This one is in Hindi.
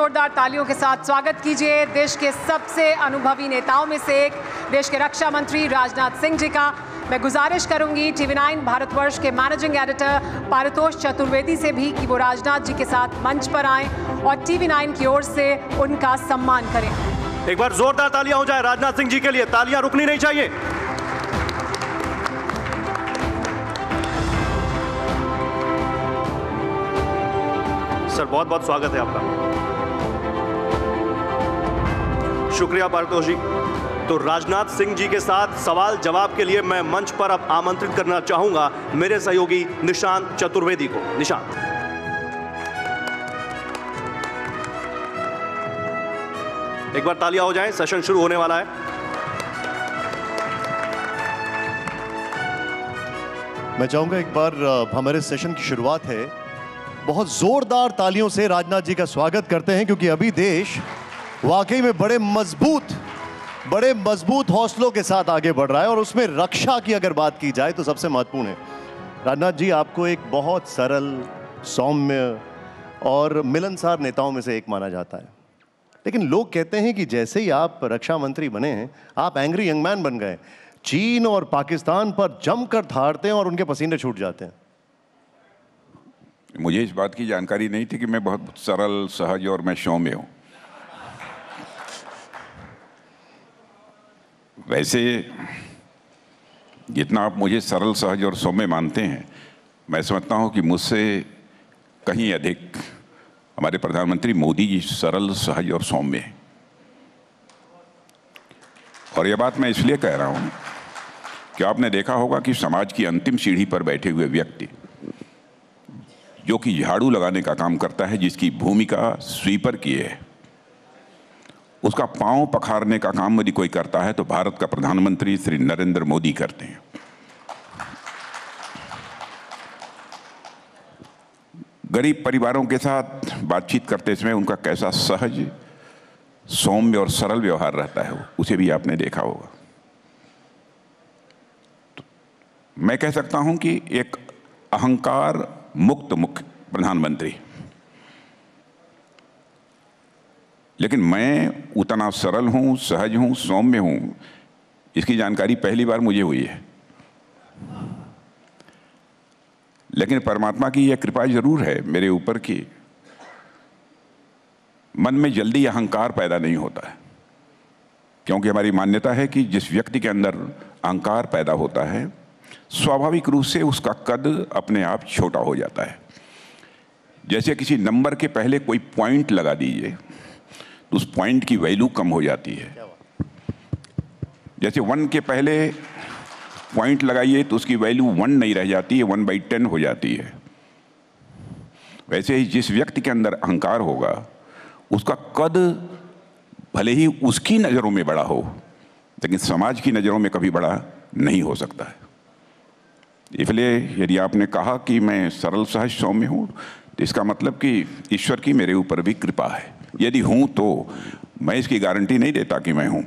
जोरदार तालियों के साथ स्वागत कीजिए देश के सबसे अनुभवी नेताओं में से एक, देश के रक्षा मंत्री राजनाथ सिंह जी का। मैं गुजारिश करूंगी टीवी9 भारतवर्ष के मैनेजिंग एडिटर पारितोष चतुर्वेदी से भी कि वो राजनाथ जी के साथ मंच पर आएं और टीवी9 की ओर से उनका सम्मान करें। एक बार जोरदार तालियां हो जाए राजनाथ सिंह जी के लिए। तालियां रुकनी नहीं चाहिए। सर, बहुत बहुत स्वागत है आपका। शुक्रिया पारितोष जी। तो राजनाथ सिंह जी के साथ सवाल जवाब के लिए मैं मंच पर अब आमंत्रित करना चाहूंगा मेरे सहयोगी निशांत चतुर्वेदी को। निशांत, एक बार तालियां हो जाएं, सेशन शुरू होने वाला है। मैं चाहूंगा एक बार हमारे सेशन की शुरुआत है, बहुत जोरदार तालियों से राजनाथ जी का स्वागत करते हैं, क्योंकि अभी देश वाकई में बड़े मजबूत हौसलों के साथ आगे बढ़ रहा है और उसमें रक्षा की अगर बात की जाए तो सबसे महत्वपूर्ण है। राजनाथ जी, आपको एक बहुत सरल, सौम्य और मिलनसार नेताओं में से एक माना जाता है, लेकिन लोग कहते हैं कि जैसे ही आप रक्षा मंत्री बने हैं आप एंग्री यंग मैन बन गए। चीन और पाकिस्तान पर जमकर धारते हैं और उनके पसीने छूट जाते हैं। मुझे इस बात की जानकारी नहीं थी कि मैं बहुत सरल, सहज और मैं सौम्य हूँ। वैसे जितना आप मुझे सरल, सहज और सौम्य मानते हैं, मैं समझता हूँ कि मुझसे कहीं अधिक हमारे प्रधानमंत्री मोदी जी सरल, सहज और सौम्य हैं। और यह बात मैं इसलिए कह रहा हूँ कि आपने देखा होगा कि समाज की अंतिम सीढ़ी पर बैठे हुए व्यक्ति, जो कि झाड़ू लगाने का काम करता है, जिसकी भूमिका स्वीपर की है, उसका पांव पखारने का काम यदि कोई करता है तो भारत का प्रधानमंत्री श्री नरेंद्र मोदी करते हैं। गरीब परिवारों के साथ बातचीत करते समय उनका कैसा सहज, सौम्य और सरल व्यवहार रहता है, उसे भी आपने देखा होगा। तो मैं कह सकता हूं कि एक अहंकार मुक्त मुख्य प्रधानमंत्री, लेकिन मैं उतना सरल हूं, सहज हूं, सौम्य हूं, इसकी जानकारी पहली बार मुझे हुई है। लेकिन परमात्मा की यह कृपा जरूर है मेरे ऊपर कि मन में जल्दी अहंकार पैदा नहीं होता है, क्योंकि हमारी मान्यता है कि जिस व्यक्ति के अंदर अहंकार पैदा होता है, स्वाभाविक रूप से उसका कद अपने आप छोटा हो जाता है। जैसे किसी नंबर के पहले कोई पॉइंट लगा दीजिए तो उस पॉइंट की वैल्यू कम हो जाती है। जैसे 1 के पहले पॉइंट लगाइए तो उसकी वैल्यू 1 नहीं रह जाती है, 1/10 हो जाती है। वैसे ही जिस व्यक्ति के अंदर अहंकार होगा, उसका कद भले ही उसकी नज़रों में बड़ा हो, लेकिन समाज की नज़रों में कभी बड़ा नहीं हो सकता है। इसलिए यदि आपने कहा कि मैं सरल, सहज, सौम्य हूँ, तो इसका मतलब कि ईश्वर की मेरे ऊपर भी कृपा है। यदि हूँ तो मैं इसकी गारंटी नहीं देता कि मैं हूँ,